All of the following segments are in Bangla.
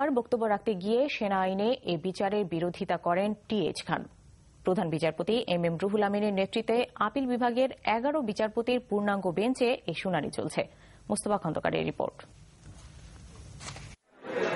আর বক্তব্য রাখতে গিয়ে সেনা আইনে এ বিচারের বিরোধিতা করেন টিএইচ খান। প্রধান বিচারপতি এম রুহুল আমিনের নেতৃত্বে আপিল বিভাগের 11 বিচারপতির পূর্ণাঙ্গ বেঞ্চে এই শুনানি চলছে। মোস্তফা খন্দকারের রিপোর্ট।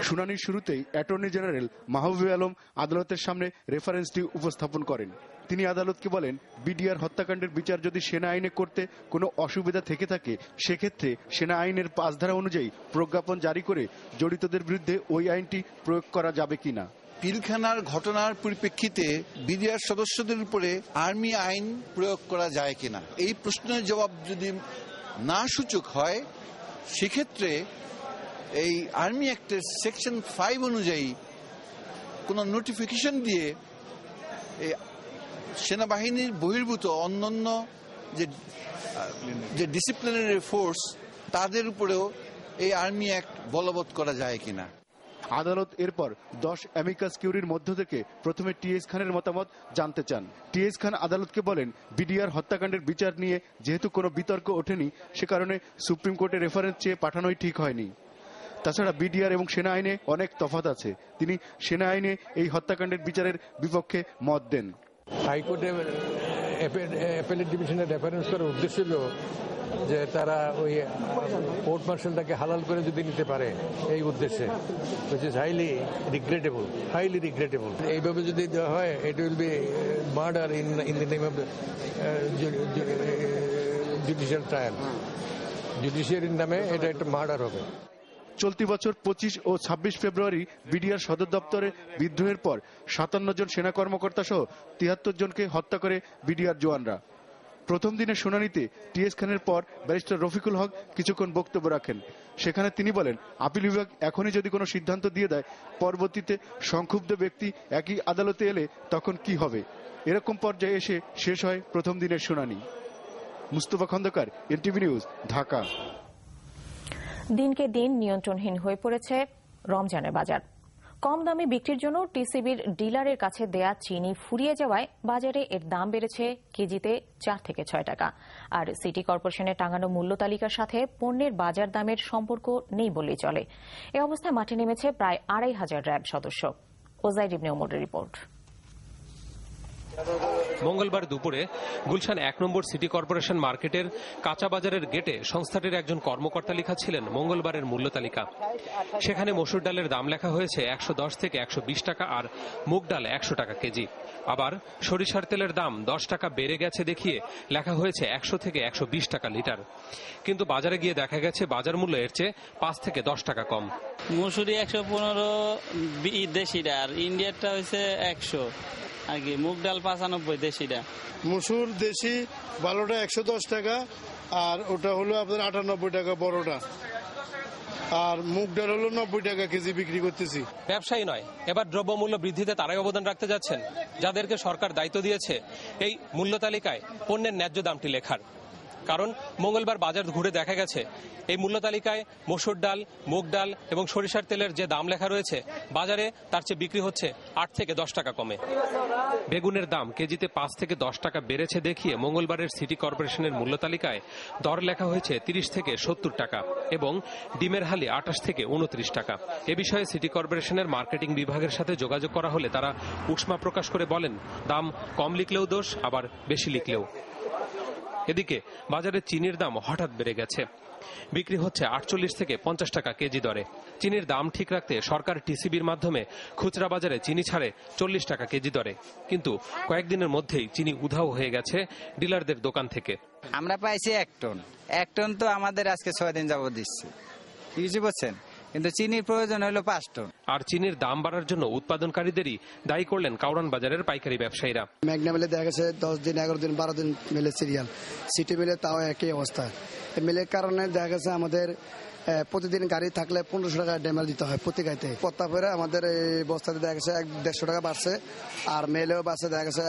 শুনানির শুরুতেই অ্যাটর্নি জেনারেল মাহবুবে আলম আদালতের সামনে রেফারেন্সটি উপস্থাপন করেন। তিনি আদালতকে বলেন, বিডিআর হত্যাকাণ্ডের বিচার যদি সেনা আইনে করতে কোনো অসুবিধা থেকে থাকে সেক্ষেত্রে সেনা আইনের 5 ধারা অনুযায়ী প্রজ্ঞাপন জারি করে জড়িতদের বিরুদ্ধে ওই আইনটি প্রয়োগ করা যাবে কিনা। পিলখানার ঘটনার পরিপ্রেক্ষিতে বিডিআর সদস্যদের উপরে আর্মি আইন প্রয়োগ করা যায় কিনা এই প্রশ্নের জবাব যদি না সূচক হয় সেক্ষেত্রে এই আর্মি অ্যাক্টের সেকশন 5 অনুযায়ী কোন নোটিফিকেশন দিয়ে সেনাবাহিনীর বহির্ভূত অন্যান্য যে ডিসিপ্লিনারি ফোর্স তাদের উপরেও এই আর্মি অ্যাক্ট বলবৎ করা যায় কিনা। আদালত এরপর 10 অ্যামিকাস কিউরির মধ্য থেকে প্রথমে টিএস খানের মতামত জানতে চান। টিএস খান আদালতকে বলেন, বিডিআর হত্যাকাণ্ডের বিচার নিয়ে যেহেতু কোনো বিতর্ক ওঠেনি সে কারণে সুপ্রিম কোর্টে রেফারেন্স চেয়ে পাঠানোই ঠিক হয়নি। তাছাড়া বিডিআর এবং সেনা আইনে অনেক তফাৎ আছে। তিনি সেনা আইনে এই হত্যাকাণ্ডের বিচারের বিপক্ষে মত দেন। হাইকোর্টে অ্যাপেলেট ডিভিশনের রেফারেন্স করার উদ্দেশ্য ছিল যে তারা ওই কোর্ট মার্শালটাকে হালাল করে যদি নিতে পারে এই উদ্দেশ্যে, which is highly regrettable. এইভাবে যদি দেওয়া হয় it will be murder in the name of the judicial trial. জুডিশিয়ারির নামে এটা একটা মার্ডার হবে। চলতি বছর 25 ও 26 ফেব্রুয়ারি বিডিআর সদর দপ্তরে বিদ্রোহের পর 57 জন সেনা কর্মকর্তা সহ 73 জনকে হত্যা করে বিডিআর জওয়ানরা। প্রথম দিনের শুনানিতে টিএস খানের পর ব্যারিস্টার রফিকুল হক কিছুক্ষণ বক্তব্য রাখেন। সেখানে তিনি বলেন, আপিল বিভাগ এখনই যদি কোনো সিদ্ধান্ত দিয়ে দেয় পরবর্তীতে সংক্ষুব্ধ ব্যক্তি একই আদালতে এলে তখন কি হবে। এরকম পর্যায়ে এসে শেষ হয় প্রথম দিনের শুনানি। Mustafa Khandakar, NTV news, Dhaka. দিনকে দিন নিয়ন্ত্রণহীন হয়ে পড়েছে রমজানের বাজার। কম দামে বিক্রির জন্য টিসিবির ডিলারের কাছে দেয়া চিনি ফুরিয়ে যাওয়ায় বাজারে এর দাম বেড়েছে কেজিতে 4 থেকে 6 টাকা। আর সিটি কর্পোরেশনের টাঙানো মূল্য তালিকার সাথে পণ্যের বাজার দামের সম্পর্ক নেই বলেই চলে। এ অবস্থায় মাঠে নেমেছে প্রায় 2500 র্যাব সদস্য। ওজাইর ইবনে ওমরের রিপোর্ট। মঙ্গলবার দুপুরে গুলশান 1 নম্বর সিটি কর্পোরেশন মার্কেটের কাঁচা বাজারের গেটে সংস্থাটির একজন কর্মকর্তা লিখাচ্ছিলেন মঙ্গলবারের মূল্য তালিকা। সেখানে মসুর ডালের দাম লেখা হয়েছে 110 থেকে 120 টাকা আর মুগ ডাল 100 টাকা কেজি। আবার সরিষার তেলের দাম 10 টাকা বেড়ে গেছে দেখিয়ে লেখা হয়েছে 100 থেকে 120 টাকা লিটার। কিন্তু বাজারে গিয়ে দেখা গেছে বাজার মূল্য এর চেয়ে 5 থেকে 10 টাকা কম। মসুরি 115 দেশিটা আর ইন্ডিয়ারটা হয়েছে 100 আগে। মুগ ডাল 95 দেশিটা। মসুর দেশি ভালোটা 110 টাকা আর ওটা হলো আপনার 98 টাকা বড়টা, আর মুগ ডাল হলো 90 টাকা কেজি বিক্রি করতেছি। ব্যবসায়ী নয়, এবার দ্রব্যমূল্য বৃদ্ধিতে তারাই অবদান রাখতে যাচ্ছেন যাদেরকে সরকার দায়িত্ব দিয়েছে এই মূল্য তালিকায় পণ্যের ন্যায্য দামটি লেখার। কারণ মঙ্গলবার বাজার ঘুরে দেখা গেছে এই মূল্য তালিকায় মসুর ডাল, মুগ ডাল এবং সরিষার তেলের যে দাম লেখা রয়েছে বাজারে তার চেয়ে বিক্রি হচ্ছে 8 থেকে 10 টাকা কমে। বেগুনের দাম কেজিতে 5 থেকে 10 টাকা বেড়েছে দেখিয়ে মঙ্গলবারের সিটি কর্পোরেশনের মূল্য তালিকায় দর লেখা হয়েছে 30 থেকে 70 টাকা এবং ডিমের হালি 28 থেকে 29 টাকা। এ বিষয়ে সিটি কর্পোরেশনের মার্কেটিং বিভাগের সাথে যোগাযোগ করা হলে তারা উষ্মা প্রকাশ করে বলেন, দাম কম লিখলেও দোষ, আবার বেশি লিখলেও। এদিকে বাজারে চিনির দাম হঠাৎ বেড়ে গেছে। বিক্রি হচ্ছে 48 থেকে 50 টাকা কেজি দরে। চিনির দাম ঠিক রাখতে সরকার টিসিবির মাধ্যমে খুচরা বাজারে চিনি ছাড়ে 40 টাকা কেজি দরে। কিন্তু কয়েকদিনের মধ্যেই চিনি উধাও হয়ে গেছে ডিলারদের দোকান থেকে। আমরা পাইছি 1 টন তো আমাদের আজকে 6 দিন যাবত দিচ্ছে, কিছু বলছেন, কিন্তু চিনির প্রয়োজন হলো 5 টন। আর চিনির দাম বাড়ার জন্য উৎপাদনকারীদেরই দায়ী করলেন কাউরান বাজারের পাইকারি ব্যবসায়ীরা। মেঘনা মিলে দেখা গেছে 10 দিন, 11 দিন, 12 দিন মিলে সিরিয়াল, সিটি মিলে তাও একই অবস্থা। মিলের কারণে দেখা গেছে আমাদের প্রতিদিন গাড়ি থাকলে 1500 টাকা ড্যামেজ দিতে হয় প্রতি গাড়িতে। প্রত্যাপরে আমাদের এই বস্তাতে দেখা গেছে 150 টাকা বাড়ছে, আর মেলেও বাড়ছে দেখা গেছে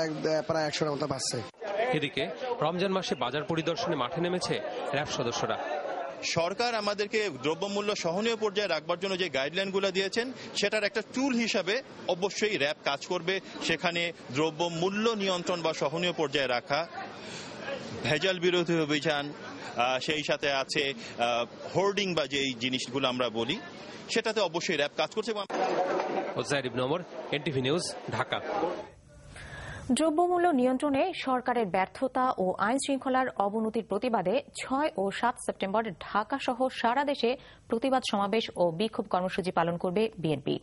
প্রায় 100 টাকা মতো বাড়ছে। এদিকে রমজান মাসে বাজার পরিদর্শনে মাঠে নেমেছে র্যাব সদস্যরা। সরকার আমাদেরকে দ্রব্যমূল্য সহনীয় পর্যায়ে রাখবার জন্য যে গাইডলাইনগুলো দিয়েছেন সেটার একটা টুল হিসাবে অবশ্যই র্যাব কাজ করবে। সেখানে দ্রব্যমূল্য নিয়ন্ত্রণ বা সহনীয় পর্যায়ে রাখা, ভেজাল বিরোধী অভিযান, সেই সাথে আছে হোর্ডিং বা যে জিনিসগুলো আমরা বলি, সেটাতে অবশ্যই র্যাব কাজ করছে। NTV news, Dhaka. দ্রব্যমূল্য নিয়ন্ত্রণে সরকারের ব্যর্থতা ও আইন শৃঙ্খলার অবনতির প্রতিবাদে 6 ও 7 সেপ্টেম্বর ঢাকা সহ সারা দেশে প্রতিবাদ সমাবেশ ও বিক্ষোভ কর্মসূচি পালন করবে বিএনপি।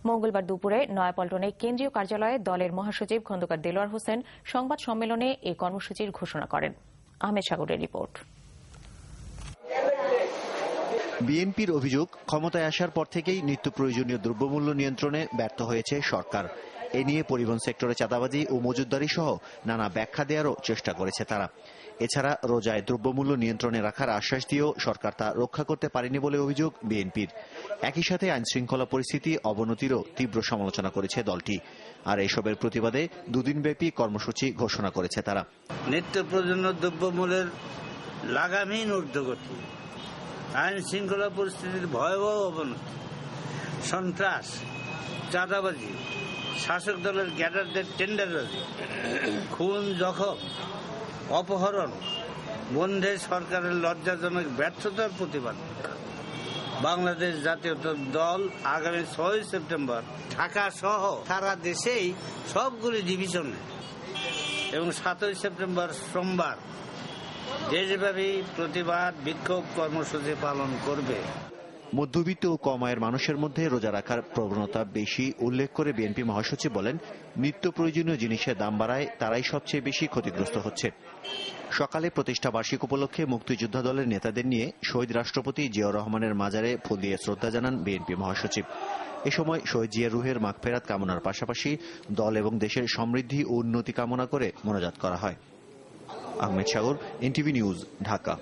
মঙ্গলবার দুপুরে নয়াপল্টনে কেন্দ্রীয় কার্যালয়ে দলের মহাসচিব খন্দকার দেলোয়ার হোসেন সংবাদ সম্মেলনে এই কর্মসূচির ঘোষণা করেন। আহমেদ সাগরের রিপোর্ট। বিএনপির অভিযোগ, ক্ষমতায় আসার পর থেকেই নিত্য প্রয়োজনীয় দ্রব্যমূল্য নিয়ন্ত্রণে ব্যর্থ হয়েছে সরকার। এ নিয়ে পরিবহন সেক্টরে চাঁদাবাজি ও মজুতদারি সহ নানা ব্যাখ্যা দেওয়ারও চেষ্টা করেছে তারা। এছাড়া রোজায় দ্রব্যমূল্য নিয়ন্ত্রণে রাখার আশ্বাস দিয়েও সরকার তা রক্ষা করতে পারেনি বলে অভিযোগ বিএনপির। একই সাথে আইন শৃঙ্খলা পরিস্থিতি অবনতিরও তীব্র সমালোচনা করেছে দলটি। আর এসবের প্রতিবাদে দুদিনব্যাপী কর্মসূচি ঘোষণা করেছে তারা। নিত্য প্রয়োজনীয় দ্রব্যমূল্যের লাগামহীন ঊর্ধ্বগতি, আইন শৃঙ্খলা পরিস্থিতির ভয়াবহ অবনতি, সন্ত্রাস, চাঁদাবাজি, শাসক দলের ক্যাডারদের টেন্ডারবাজি, খুন, জখম, অপহরণ বন্ধে সরকারের লজ্জাজনক ব্যর্থতার প্রতিবাদ বাংলাদেশ জাতীয়তাবাদী দল আগামী 6 সেপ্টেম্বর ঢাকা সহ সারা দেশেই সবগুলি ডিভিশনে এবং 7 সেপ্টেম্বর সোমবার দেশব্যাপী প্রতিবাদ বিক্ষোভ কর্মসূচি পালন করবে। মধ্যবিত্ত ও কম আয়ের মানুষের মধ্যে রোজা রাখার প্রবণতা বেশি উল্লেখ করে বিএনপি মহাসচিব বলেন, নিত্য প্রয়োজনীয় জিনিসের দাম বাড়ায় তারাই সবচেয়ে বেশি ক্ষতিগ্রস্ত হচ্ছে। সকালে প্রতিষ্ঠা বার্ষিক উপলক্ষে মুক্তিযোদ্ধা দলের নেতাদের নিয়ে শহীদ রাষ্ট্রপতি জিয়াউর রহমানের মাজারে ফুল দিয়ে শ্রদ্ধা জানান বিএনপি মহাসচিব। এ সময় শহীদ জিয়ার রুহের মাগফেরাত কামনার পাশাপাশি দল এবং দেশের সমৃদ্ধি ও উন্নতি কামনা করে মোনাজাত করা হয়। আহমেদ সাগর, এনটিভি নিউজ, ঢাকা।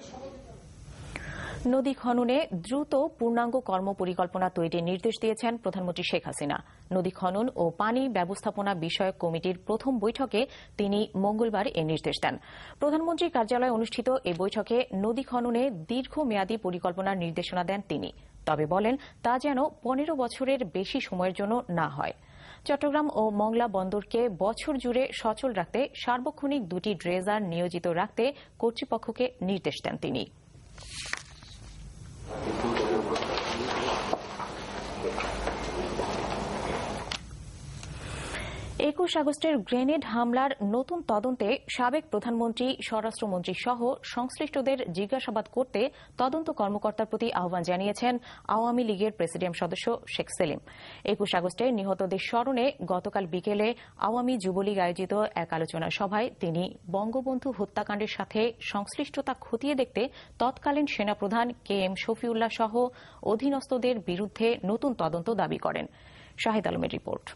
নদী খননে দ্রুত পূর্ণাঙ্গ কর্মপরিকল্পনা তৈরির নির্দেশ দিয়েছেন প্রধানমন্ত্রী শেখ হাসিনা। নদী খনন ও পানি ব্যবস্থাপনা বিষয়ক কমিটির প্রথম বৈঠকে তিনি মঙ্গলবার এ নির্দেশ দেন। প্রধানমন্ত্রীর কার্যালয়ে অনুষ্ঠিত এই বৈঠকে নদী খননে দীর্ঘমেয়াদী পরিকল্পনার নির্দেশনা দেন তিনি। তবে বলেন, তা যেন 15 বছরের বেশি সময়ের জন্য না হয়। চট্টগ্রাম ও মংলা বন্দরকে বছর জুড়ে সচল রাখতে সার্বক্ষণিক 2টি ড্রেজার নিয়োজিত রাখতে কর্তৃপক্ষকে নির্দেশ দেন তিনি। 21 আগস্টের গ্রেনেড হামলার নতুন তদন্তে সাবেক প্রধানমন্ত্রী, স্বরাষ্ট্রমন্ত্রী সহ সংশ্লিষ্টদের জিজ্ঞাসাবাদ করতে তদন্ত কর্মকর্তার প্রতি আহ্বান জানিয়েছেন আওয়ামী লীগের প্রেসিডিয়াম সদস্য শেখ সেলিম। 21 আগস্টে নিহতদের স্মরণে গতকাল বিকেলে আওয়ামী যুবলীগ আয়োজিত এক আলোচনা সভায় তিনি বঙ্গবন্ধু হত্যাকাণ্ডের সাথে সংশ্লিষ্টতা খতিয়ে দেখতে তৎকালীন সেনাপ্রধান KM শফিউল্লাহ সহ অধীনস্থদের বিরুদ্ধে নতুন তদন্ত দাবি করেন। শাহিদ আলমের রিপোর্ট।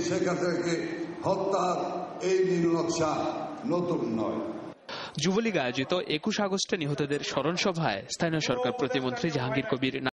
শেখ হাসিনাকে হত্যার এই নীলনকশা নতুন নয়। যুবলীগ আয়োজিত 21 আগস্টে নিহতদের স্মরণ সভায় স্থানীয় সরকার প্রতিমন্ত্রী জাহাঙ্গীর কবির